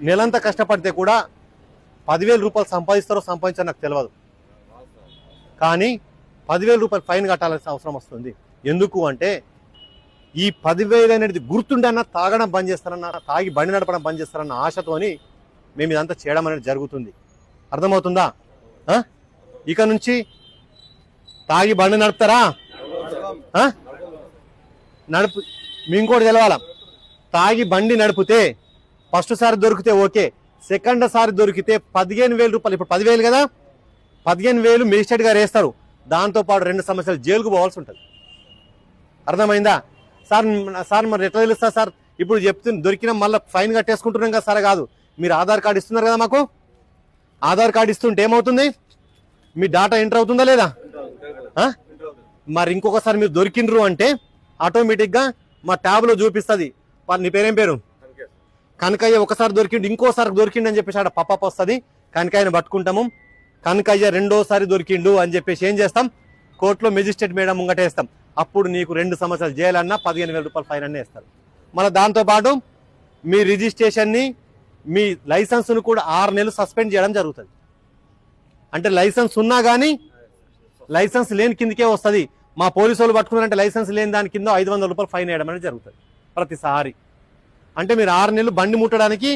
నెలంతా కష్టపడితే కూడా 10,000 రూపాయలు సంపాదిస్తారో సంపాదించారో నాకు తెలియదు, కానీ 10,000 రూపాయలు ఫైన్ కట్టాల్సిన అవసరం వస్తుంది. ఎందుకు అంటే ఈ 10,000 అనేది గుర్తుండన్నా తాగడం బంద్ చేస్తారన్న, తాగి బండి నడపడం బంద్ చేస్తారన్న ఆశతోని మేము ఇదంతా చేయడం అనేది జరుగుతుంది. అర్థమవుతుందా? ఇక నుంచి తాగి బండి నడుపుతారా? నడుపు. మీ ఇంకోటి తెలవాలా, తాగి బండి నడిపితే ఫస్ట్ సారి దొరికితే ఓకే, సెకండ్ సారి దొరికితే 15,000 రూపాయలు, ఇప్పుడు 10,000 కదా, 15,000 మేజిస్ట్రేట్ గారు వేస్తారు. దాంతోపాటు 2 సంవత్సరాలు జైలుకు పోవాల్సి ఉంటుంది. అర్థమైందా? సార్ మరి ఎట్లా తెలుస్తా సార్? ఇప్పుడు చెప్తుంది దొరికినా మళ్ళీ ఫైన్ కట్టేసుకుంటున్నాం కదా సార్. కాదు, మీరు ఆధార్ కార్డు ఇస్తున్నారు కదా మాకు. ఆధార్ కార్డు ఇస్తుంటే ఏమవుతుంది? మీ డాటా ఎంటర్ అవుతుందా లేదా? మరి ఇంకొకసారి మీరు దొరికిండ్రు అంటే ఆటోమేటిక్గా మా ట్యాబ్లో చూపిస్తుంది. నీ పేరేం పేరు? కనకయ్య. ఒకసారి దొరికిండు, ఇంకోసారి దొరికిండు అని చెప్పేసి ఆడ పప్ప వస్తుంది. కనకయ్యను పట్టుకుంటాము. కనకయ్య రెండోసారి దొరికిండు అని చెప్పేసి ఏం చేస్తాం? కోర్టులో మెజిస్ట్రేట్ మేడం ముంగటేస్తాం. అప్పుడు నీకు 2 సంవత్సరాలు జైలు అన్నా 15,000 రూపాయలు ఫైన్ అన్నీ వేస్తారు. మళ్ళీ దాంతోపాటు మీ రిజిస్ట్రేషన్ని, మీ లైసెన్స్ను కూడా 6 నెలలు సస్పెండ్ చేయడం జరుగుతుంది. అంటే లైసెన్స్ ఉన్నా కానీ లైసెన్స్ లేని కిందకే వస్తుంది. మా పోలీసు వాళ్ళు పట్టుకున్నారంటే లైసెన్స్ లేని దాని కింద 500 రూపాయలు ఫైన్ వేయడం అనేది జరుగుతుంది ప్రతిసారి. అంటే మీరు 6 నెలలు బండి ముట్టడానికి